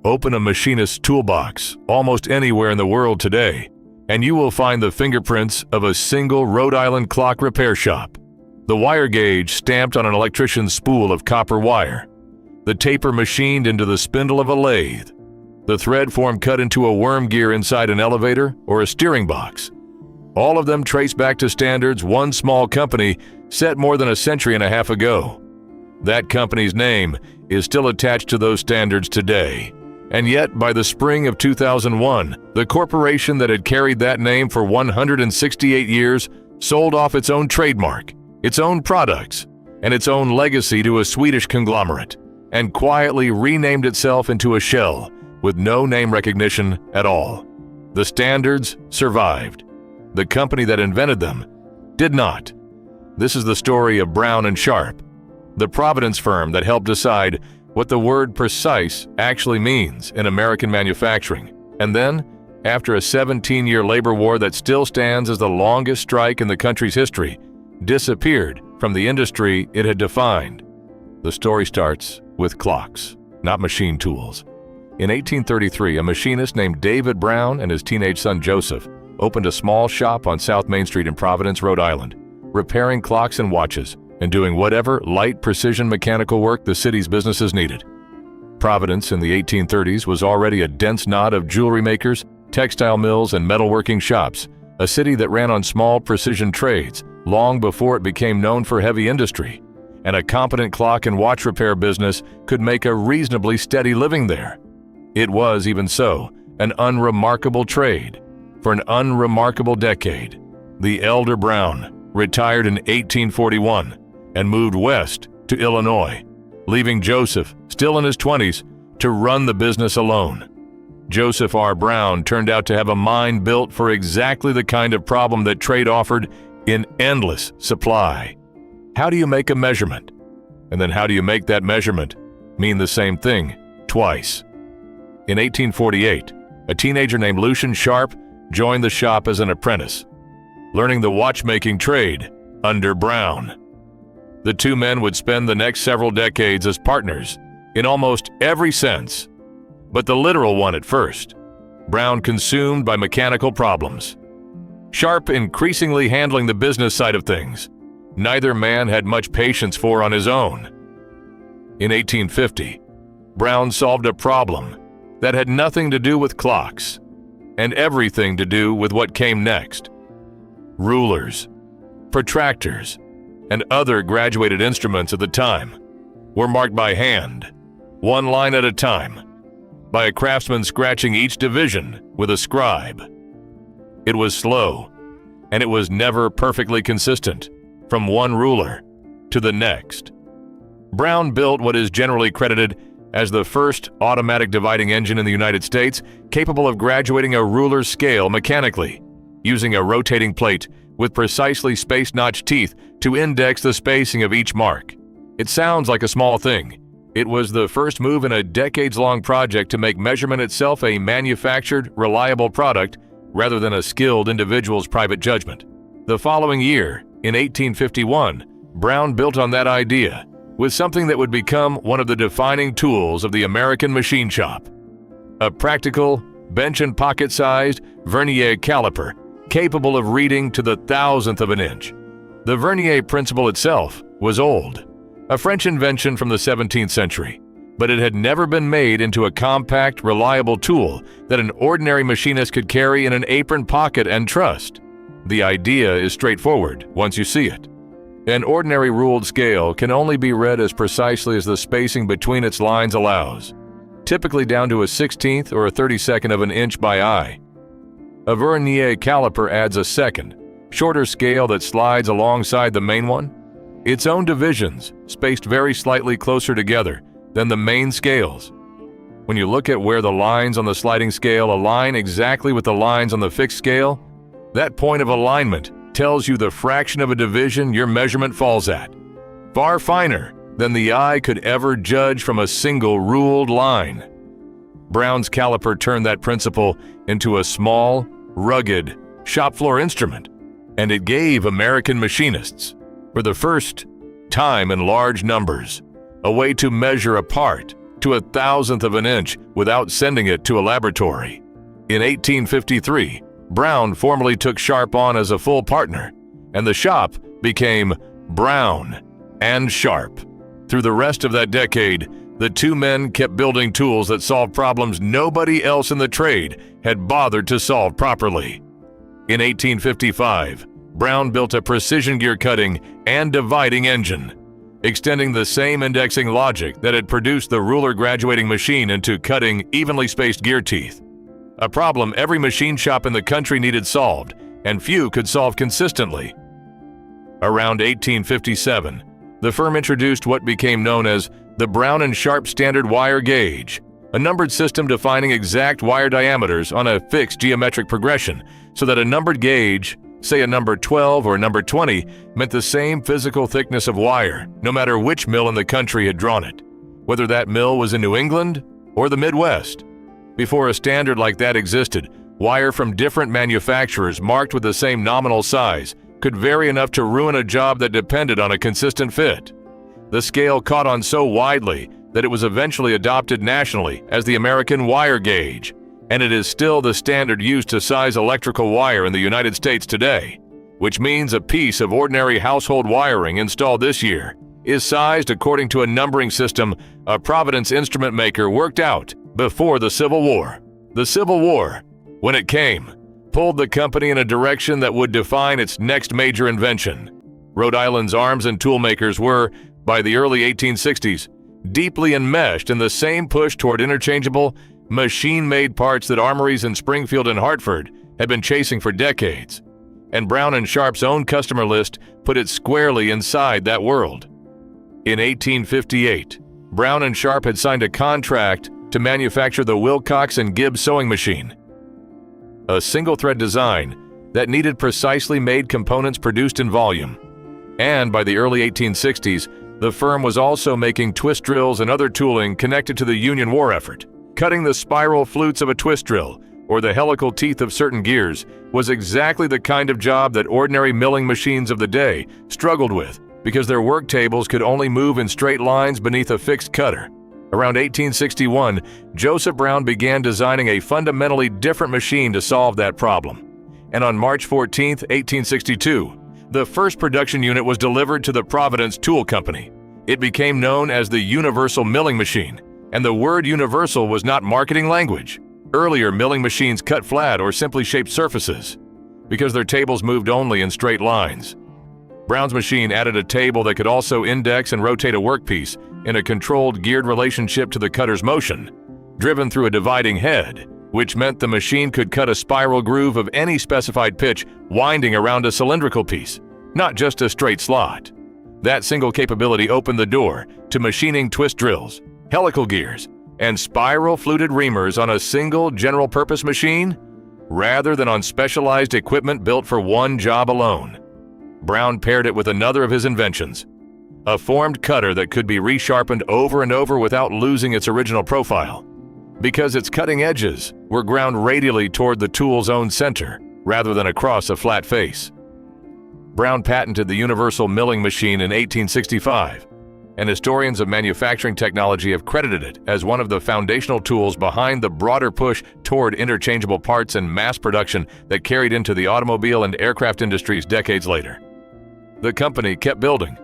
Open a machinist's toolbox almost anywhere in the world today, and you will find the fingerprints of a single Rhode Island clock repair shop. The wire gauge stamped on an electrician's spool of copper wire, the taper machined into the spindle of a lathe, the thread form cut into a worm gear inside an elevator or a steering box. All of them trace back to standards one small company set more than a century and a half ago. That company's name is still attached to those standards today. And yet, by the spring of 2001, the corporation that had carried that name for 168 years sold off its own trademark, its own products, and its own legacy to a Swedish conglomerate, and quietly renamed itself into a shell with no name recognition at all. The standards survived. The company that invented them did not. This is the story of Brown and Sharpe, the Providence firm that helped decide what the word precise actually means in American manufacturing. And then, after a 17-year labor war that still stands as the longest strike in the country's history, disappeared from the industry it had defined. The story starts with clocks, not machine tools. In 1833, a machinist named David Brown and his teenage son Joseph opened a small shop on South Main Street in Providence, Rhode Island, repairing clocks and watches and doing whatever light precision mechanical work the city's businesses needed. Providence in the 1830s was already a dense knot of jewelry makers, textile mills, and metalworking shops, a city that ran on small precision trades long before it became known for heavy industry, and a competent clock and watch repair business could make a reasonably steady living there. It was, even so, an unremarkable trade. For an unremarkable decade, the elder Brown retired in 1841 and moved west to Illinois, leaving Joseph, still in his 20s, to run the business alone. Joseph R. Brown turned out to have a mind built for exactly the kind of problem that trade offered in endless supply. How do you make a measurement? And then how do you make that measurement mean the same thing twice? In 1848, a teenager named Lucian Sharpe joined the shop as an apprentice, learning the watchmaking trade under Brown. The two men would spend the next several decades as partners in almost every sense, but the literal one at first. Brown consumed by mechanical problems, Sharpe increasingly handling the business side of things. Neither man had much patience for on his own. In 1850, Brown solved a problem that had nothing to do with clocks and everything to do with what came next. Rulers, protractors, and other graduated instruments at the time were marked by hand, one line at a time, by a craftsman scratching each division with a scribe. It was slow, and it was never perfectly consistent from one ruler to the next. Brown built what is generally credited as the first automatic dividing engine in the United States, capable of graduating a ruler's scale mechanically, using a rotating plate with precisely space-notched teeth to index the spacing of each mark. It sounds like a small thing. It was the first move in a decades-long project to make measurement itself a manufactured, reliable product rather than a skilled individual's private judgment. The following year, in 1851, Brown built on that idea with something that would become one of the defining tools of the American machine shop: a practical, bench and pocket-sized vernier caliper capable of reading to the thousandth of an inch. The vernier principle itself was old, a French invention from the 17th century, but it had never been made into a compact, reliable tool that an ordinary machinist could carry in an apron pocket and trust. The idea is straightforward once you see it. An ordinary ruled scale can only be read as precisely as the spacing between its lines allows, typically down to a 16th or a 32nd of an inch by eye. A vernier caliper adds a second, shorter scale that slides alongside the main one, its own divisions spaced very slightly closer together than the main scales. When you look at where the lines on the sliding scale align exactly with the lines on the fixed scale, that point of alignment tells you the fraction of a division your measurement falls at, far finer than the eye could ever judge from a single ruled line. Brown's caliper turned that principle into a small, rugged, shop floor instrument, and it gave American machinists, for the first time in large numbers, a way to measure a part, to a thousandth of an inch without sending it to a laboratory. In 1853, Brown formally took Sharpe on as a full partner, and the shop became Brown and Sharpe. Through the rest of that decade, the two men kept building tools that solved problems nobody else in the trade had bothered to solve properly. In 1855, Brown built a precision gear cutting and dividing engine, extending the same indexing logic that had produced the ruler graduating machine into cutting evenly spaced gear teeth. A problem every machine shop in the country needed solved, and few could solve consistently. Around 1857, the firm introduced what became known as the Brown and Sharpe Standard Wire Gauge, a numbered system defining exact wire diameters on a fixed geometric progression so that a numbered gauge, say a number 12 or number 20, meant the same physical thickness of wire, no matter which mill in the country had drawn it, whether that mill was in New England or the Midwest. Before a standard like that existed, wire from different manufacturers marked with the same nominal size could vary enough to ruin a job that depended on a consistent fit. The scale caught on so widely that it was eventually adopted nationally as the American wire gauge, and it is still the standard used to size electrical wire in the United States today, which means a piece of ordinary household wiring installed this year is sized according to a numbering system a Providence instrument maker worked out before the Civil War. The Civil War, when it came, pulled the company in a direction that would define its next major invention. Rhode Island's arms and tool makers were, by the early 1860s, deeply enmeshed in the same push toward interchangeable, machine-made parts that armories in Springfield and Hartford had been chasing for decades, and Brown and Sharpe's own customer list put it squarely inside that world. In 1858, Brown and Sharpe had signed a contract to manufacture the Wilcox and Gibbs sewing machine, a single-thread design that needed precisely made components produced in volume. And by the early 1860s, the firm was also making twist drills and other tooling connected to the Union War effort. Cutting the spiral flutes of a twist drill or the helical teeth of certain gears was exactly the kind of job that ordinary milling machines of the day struggled with because their work tables could only move in straight lines beneath a fixed cutter. Around 1861, Joseph Brown began designing a fundamentally different machine to solve that problem. And on March 14, 1862, the first production unit was delivered to the Providence Tool Company. It became known as the Universal Milling Machine, and the word universal was not marketing language. Earlier milling machines cut flat or simply shaped surfaces because their tables moved only in straight lines. Brown's machine added a table that could also index and rotate a workpiece in a controlled geared relationship to the cutter's motion, driven through a dividing head, which meant the machine could cut a spiral groove of any specified pitch winding around a cylindrical piece, not just a straight slot. That single capability opened the door to machining twist drills, helical gears, and spiral fluted reamers on a single general-purpose machine, rather than on specialized equipment built for one job alone. Brown paired it with another of his inventions, a formed cutter that could be resharpened over and over without losing its original profile, because its cutting edges were ground radially toward the tool's own center, rather than across a flat face. Brown patented the universal milling machine in 1865, and historians of manufacturing technology have credited it as one of the foundational tools behind the broader push toward interchangeable parts and mass production that carried into the automobile and aircraft industries decades later. The company kept building.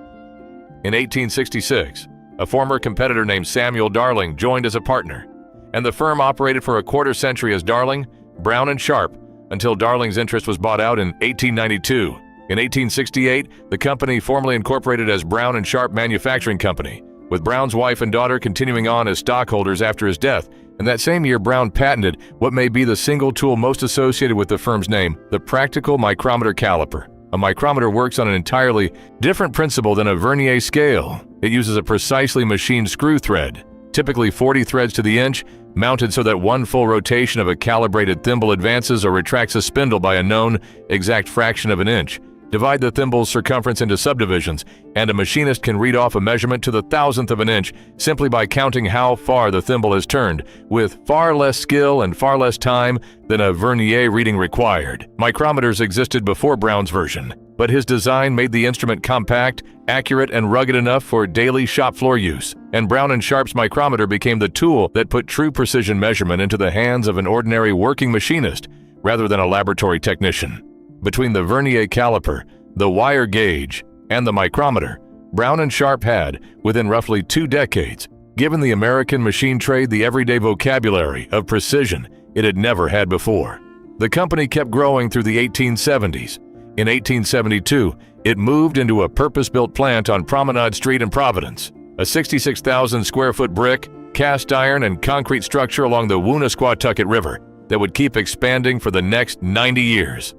In 1866, a former competitor named Samuel Darling joined as a partner, and the firm operated for a quarter century as Darling, Brown and Sharpe until Darling's interest was bought out in 1892. In 1868, the company formally incorporated as Brown and Sharpe Manufacturing Company, with Brown's wife and daughter continuing on as stockholders after his death, and that same year Brown patented what may be the single tool most associated with the firm's name, the practical micrometer caliper. A micrometer works on an entirely different principle than a vernier scale. It uses a precisely machined screw thread, typically 40 threads to the inch, mounted so that one full rotation of a calibrated thimble advances or retracts a spindle by a known exact fraction of an inch. Divide the thimble's circumference into subdivisions, and a machinist can read off a measurement to the thousandth of an inch simply by counting how far the thimble has turned, with far less skill and far less time than a vernier reading required. Micrometers existed before Brown's version, but his design made the instrument compact, accurate, and rugged enough for daily shop floor use, and Brown & Sharpe's micrometer became the tool that put true precision measurement into the hands of an ordinary working machinist rather than a laboratory technician. Between the vernier caliper, the wire gauge, and the micrometer, Brown & Sharpe had, within roughly 2 decades, given the American machine trade the everyday vocabulary of precision it had never had before. The company kept growing through the 1870s. In 1872, it moved into a purpose-built plant on Promenade Street in Providence, a 66,000 square foot brick, cast iron, and concrete structure along the Woonasquatucket River that would keep expanding for the next 90 years.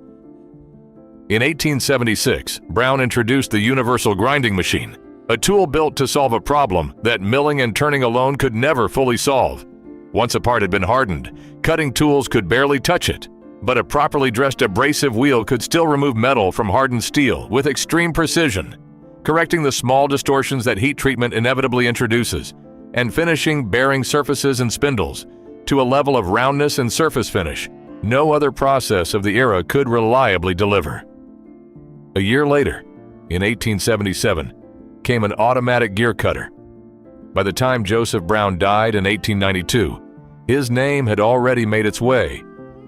In 1876, Brown introduced the universal grinding machine, a tool built to solve a problem that milling and turning alone could never fully solve. Once a part had been hardened, cutting tools could barely touch it, but a properly dressed abrasive wheel could still remove metal from hardened steel with extreme precision, correcting the small distortions that heat treatment inevitably introduces, and finishing bearing surfaces and spindles to a level of roundness and surface finish no other process of the era could reliably deliver. A year later, in 1877, came an automatic gear cutter. By the time Joseph Brown died in 1892, his name had already made its way,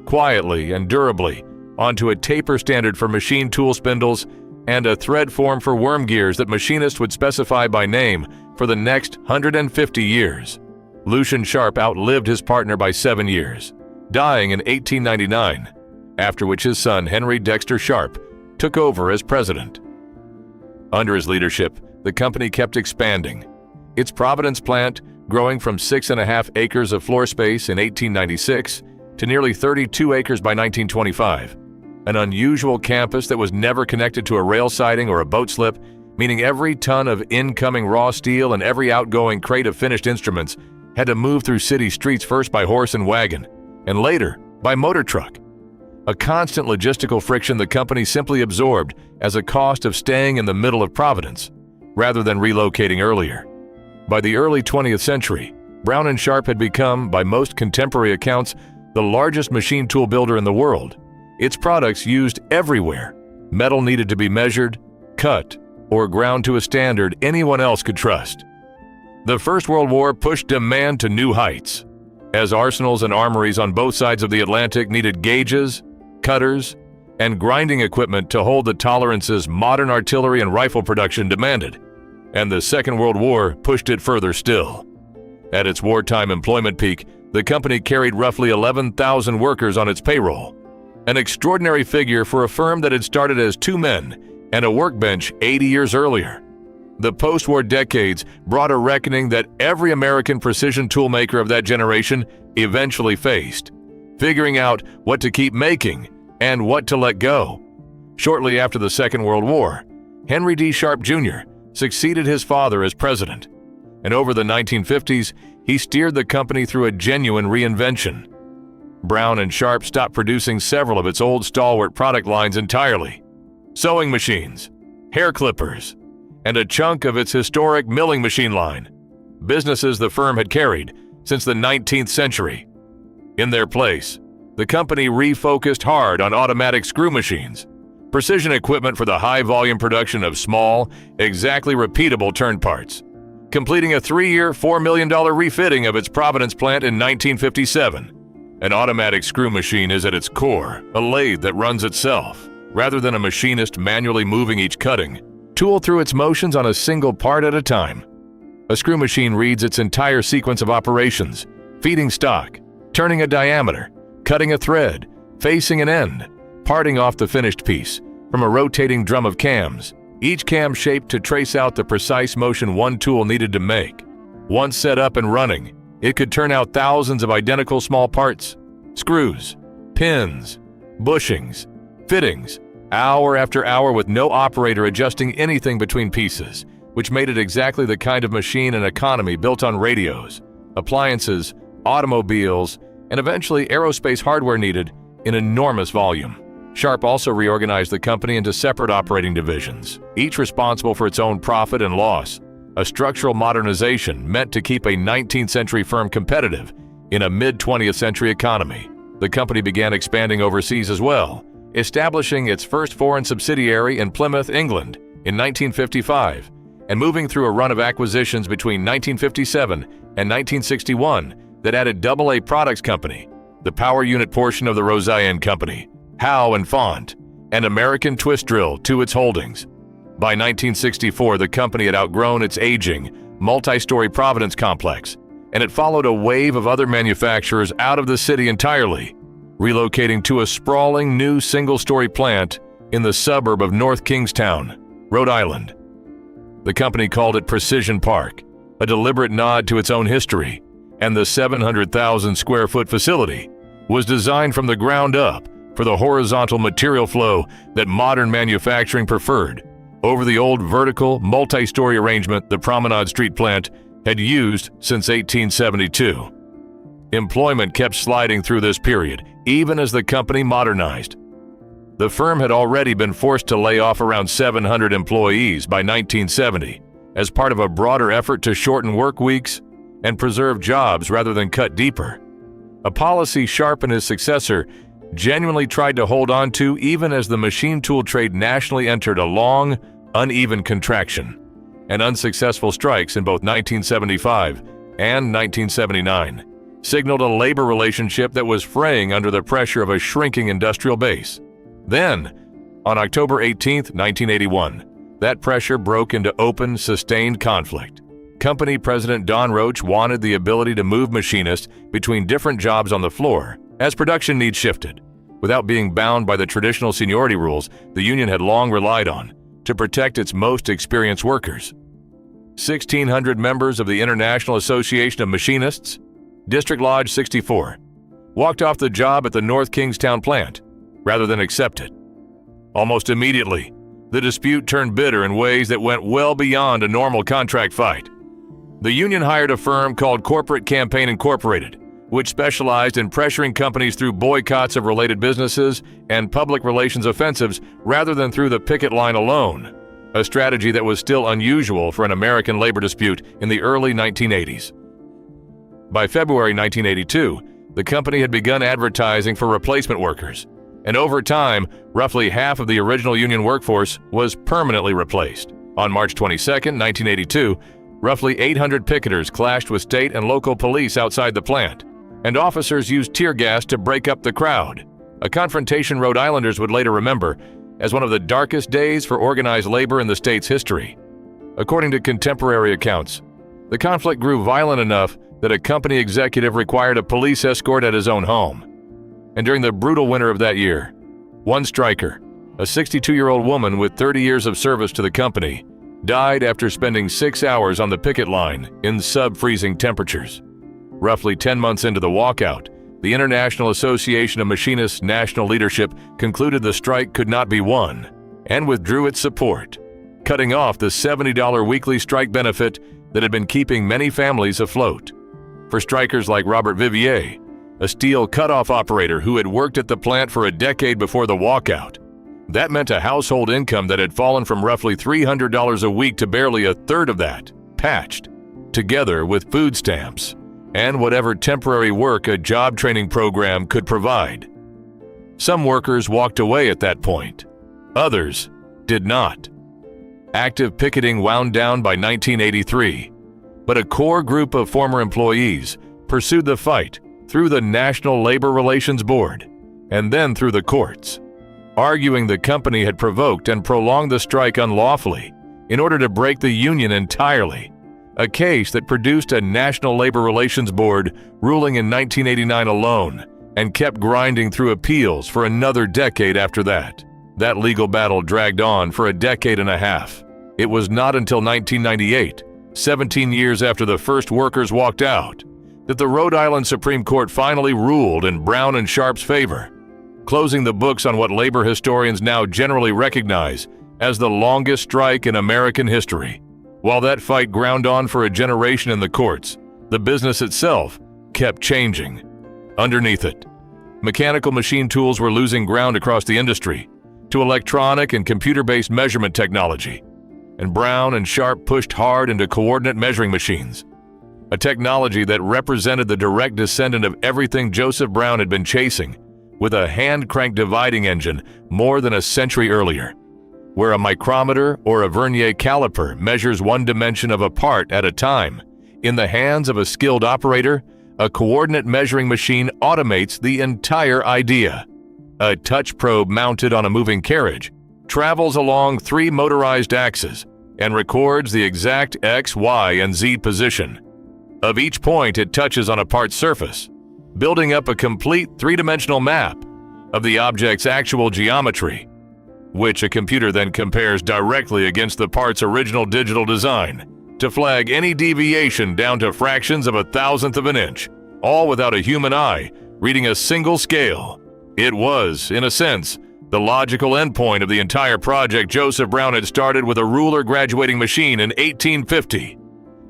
quietly and durably, onto a taper standard for machine tool spindles and a thread form for worm gears that machinists would specify by name for the next 150 years. Lucian Sharpe outlived his partner by 7 years, dying in 1899, after which his son Henry Dexter Sharpe took over as president. Under his leadership, the company kept expanding. Its Providence plant growing from 6.5 acres of floor space in 1896 to nearly 32 acres by 1925, an unusual campus that was never connected to a rail siding or a boat slip, meaning every ton of incoming raw steel and every outgoing crate of finished instruments had to move through city streets first by horse and wagon, and later by motor truck. A constant logistical friction the company simply absorbed as a cost of staying in the middle of Providence, rather than relocating earlier. By the early 20th century, Brown & Sharpe had become, by most contemporary accounts, the largest machine tool builder in the world. Its products used everywhere. Metal needed to be measured, cut, or ground to a standard anyone else could trust. The First World War pushed demand to new heights, as arsenals and armories on both sides of the Atlantic needed gauges, cutters, and grinding equipment to hold the tolerances modern artillery and rifle production demanded, and the Second World War pushed it further still. At its wartime employment peak, the company carried roughly 11,000 workers on its payroll, an extraordinary figure for a firm that had started as 2 men and a workbench 80 years earlier. The post-war decades brought a reckoning that every American precision toolmaker of that generation eventually faced, figuring out what to keep making and what to let go. Shortly after the Second World War, Henry D. Sharpe Jr. succeeded his father as president, and over the 1950s, he steered the company through a genuine reinvention. Brown & Sharpe stopped producing several of its old stalwart product lines entirely: sewing machines, hair clippers, and a chunk of its historic milling machine line, businesses the firm had carried since the 19th century. In their place, the company refocused hard on automatic screw machines, precision equipment for the high-volume production of small, exactly repeatable turn parts, completing a 3-year, $4 million refitting of its Providence plant in 1957. An automatic screw machine is at its core a lathe that runs itself, rather than a machinist manually moving each cutting tool through its motions on a single part at a time. A screw machine reads its entire sequence of operations: feeding stock, turning a diameter, cutting a thread, facing an end, parting off the finished piece from a rotating drum of cams, each cam shaped to trace out the precise motion one tool needed to make. Once set up and running, it could turn out thousands of identical small parts, screws, pins, bushings, fittings, hour after hour with no operator adjusting anything between pieces, which made it exactly the kind of machine and economy built on radios, appliances, automobiles, and eventually aerospace hardware needed in enormous volume. Sharpe also reorganized the company into separate operating divisions, each responsible for its own profit and loss, a structural modernization meant to keep a 19th century firm competitive in a mid-20th century economy. The company began expanding overseas as well, establishing its first foreign subsidiary in Plymouth, England in 1955, and moving through a run of acquisitions between 1957 and 1961 that added AA Products Company, the power unit portion of the Rosaian Company, Howe and Font, and American Twist Drill to its holdings. By 1964, the company had outgrown its aging, multi-story Providence complex, and it followed a wave of other manufacturers out of the city entirely, relocating to a sprawling new single-story plant in the suburb of North Kingstown, Rhode Island. The company called it Precision Park, a deliberate nod to its own history, and the 700,000 square foot facility was designed from the ground up for the horizontal material flow that modern manufacturing preferred over the old vertical, multi-story arrangement the Promenade Street plant had used since 1872. Employment kept sliding through this period, even as the company modernized. The firm had already been forced to lay off around 700 employees by 1970 as part of a broader effort to shorten work weeks and preserve jobs rather than cut deeper, a policy Sharpe and his successor genuinely tried to hold on to even as the machine tool trade nationally entered a long, uneven contraction, and unsuccessful strikes in both 1975 and 1979 signaled a labor relationship that was fraying under the pressure of a shrinking industrial base. Then, on October 18, 1981, that pressure broke into open, sustained conflict. Company President Don Roach wanted the ability to move machinists between different jobs on the floor as production needs shifted, without being bound by the traditional seniority rules the union had long relied on to protect its most experienced workers. 1,600 members of the International Association of Machinists, District Lodge 64, walked off the job at the North Kingstown plant rather than accept it. Almost immediately, the dispute turned bitter in ways that went well beyond a normal contract fight. The union hired a firm called Corporate Campaign Incorporated, which specialized in pressuring companies through boycotts of related businesses and public relations offensives rather than through the picket line alone, a strategy that was still unusual for an American labor dispute in the early 1980s. By February 1982, the company had begun advertising for replacement workers, and over time, roughly half of the original union workforce was permanently replaced. On March 22, 1982, roughly 800 picketers clashed with state and local police outside the plant, and officers used tear gas to break up the crowd, a confrontation Rhode Islanders would later remember as one of the darkest days for organized labor in the state's history. According to contemporary accounts, the conflict grew violent enough that a company executive required a police escort at his own home. And during the brutal winter of that year, one striker, a 62-year-old woman with 30 years of service to the company, died after spending 6 hours on the picket line in sub-freezing temperatures. Roughly 10 months into the walkout, the International Association of Machinists national leadership concluded the strike could not be won and withdrew its support, cutting off the $70 weekly strike benefit that had been keeping many families afloat. For strikers like Robert Vivier, a steel cutoff operator who had worked at the plant for a decade before the walkout, that meant a household income that had fallen from roughly $300 a week to barely a third of that, patched, together with food stamps and whatever temporary work a job training program could provide. Some workers walked away at that point. Others did not. Active picketing wound down by 1983, but a core group of former employees pursued the fight through the National Labor Relations Board and then through the courts, arguing the company had provoked and prolonged the strike unlawfully in order to break the union entirely, a case that produced a National Labor Relations Board ruling in 1989 alone and kept grinding through appeals for another decade after that. That legal battle dragged on for a decade and a half. It was not until 1998, 17 years after the first workers walked out, that the Rhode Island Supreme Court finally ruled in Brown and Sharpe's favor, closing the books on what labor historians now generally recognize as the longest strike in American history. While that fight ground on for a generation in the courts, the business itself kept changing. Underneath it, mechanical machine tools were losing ground across the industry to electronic and computer-based measurement technology, and Brown and Sharpe pushed hard into coordinate measuring machines, a technology that represented the direct descendant of everything Joseph Brown had been chasing with a hand-crank dividing engine more than a century earlier. Where a micrometer or a vernier caliper measures one dimension of a part at a time, in the hands of a skilled operator, a coordinate measuring machine automates the entire idea. A touch probe mounted on a moving carriage travels along 3 motorized axes and records the exact X, Y, and Z position of each point it touches on a part's surface, building up a complete 3-dimensional map of the object's actual geometry, which a computer then compares directly against the part's original digital design to flag any deviation down to fractions of a thousandth of an inch, all without a human eye reading a single scale. It was, in a sense, the logical endpoint of the entire project Joseph Brown had started with a ruler graduating machine in 1850.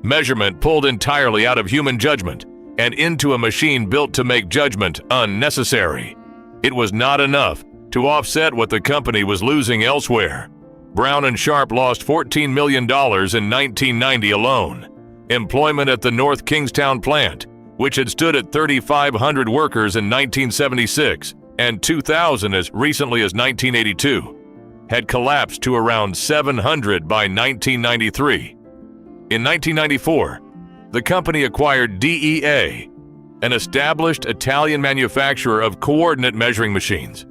Measurement pulled entirely out of human judgment and into a machine built to make judgment unnecessary. It was not enough to offset what the company was losing elsewhere. Brown and Sharpe lost $14 million in 1990 alone. Employment at the North Kingstown plant, which had stood at 3,500 workers in 1976 and 2,000 as recently as 1982, had collapsed to around 700 by 1993. In 1994, the company acquired DEA, an established Italian manufacturer of coordinate measuring machines,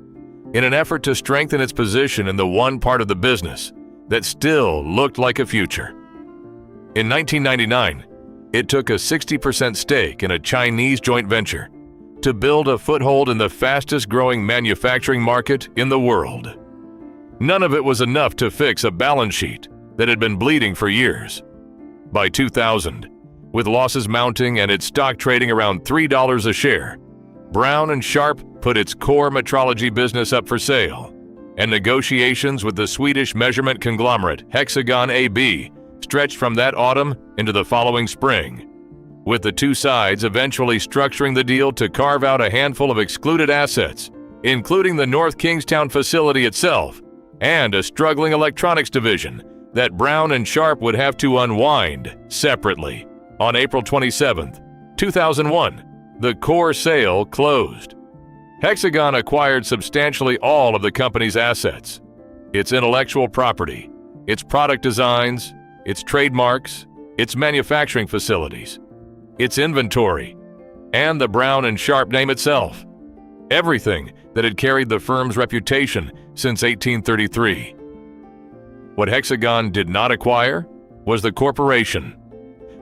in an effort to strengthen its position in the one part of the business that still looked like a future. In 1999, it took a 60% stake in a Chinese joint venture to build a foothold in the fastest-growing manufacturing market in the world. None of it was enough to fix a balance sheet that had been bleeding for years. By 2000, with losses mounting and its stock trading around $3 a share, Brown and Sharpe put its core metrology business up for sale, and negotiations with the Swedish measurement conglomerate Hexagon AB stretched from that autumn into the following spring, with the two sides eventually structuring the deal to carve out a handful of excluded assets, including the North Kingstown facility itself and a struggling electronics division that Brown and Sharpe would have to unwind separately. On April 27, 2001, the core sale closed. Hexagon acquired substantially all of the company's assets, its intellectual property, its product designs, its trademarks, its manufacturing facilities, its inventory, and the Brown and Sharpe name itself. Everything that had carried the firm's reputation since 1833. What Hexagon did not acquire was the corporation.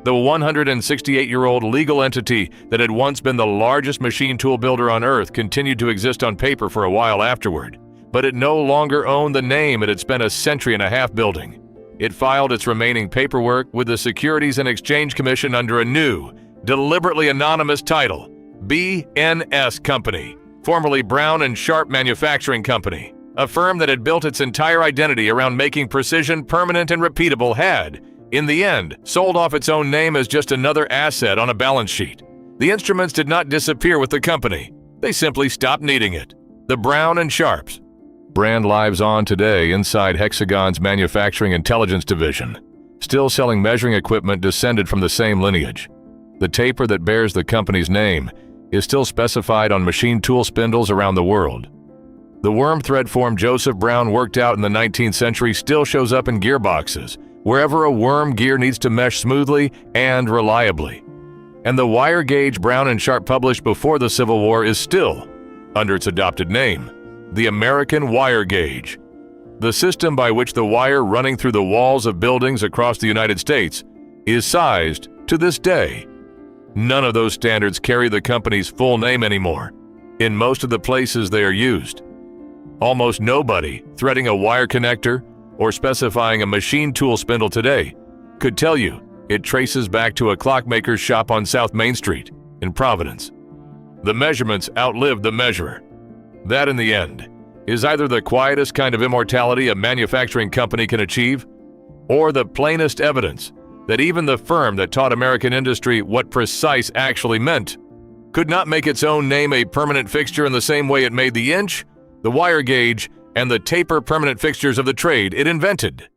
The 168-year-old legal entity that had once been the largest machine tool builder on Earth continued to exist on paper for a while afterward, but it no longer owned the name it had spent a century and a half building. It filed its remaining paperwork with the Securities and Exchange Commission under a new, deliberately anonymous title, B&S Company, formerly Brown and Sharpe Manufacturing Company. A firm that had built its entire identity around making precision permanent and repeatable had, in the end, sold off its own name as just another asset on a balance sheet. The instruments did not disappear with the company. They simply stopped needing it. The Brown and Sharpe's brand lives on today inside Hexagon's Manufacturing Intelligence Division, still selling measuring equipment descended from the same lineage. The taper that bears the company's name is still specified on machine tool spindles around the world. The worm thread form Joseph Brown worked out in the 19th century still shows up in gearboxes, wherever a worm gear needs to mesh smoothly and reliably. And the wire gauge Brown and Sharpe published before the Civil War is still, under its adopted name, the American wire gauge, the system by which the wire running through the walls of buildings across the United States is sized to this day. None of those standards carry the company's full name anymore in most of the places they are used. Almost nobody threading a wire connector or specifying a machine tool spindle today could tell you it traces back to a clockmaker's shop on South Main Street in Providence. The measurements outlived the measurer. That, in the end, is either the quietest kind of immortality a manufacturing company can achieve, or the plainest evidence that even the firm that taught American industry what precise actually meant could not make its own name a permanent fixture in the same way it made the inch, the wire gauge, and the taper permanent fixtures of the trade it invented.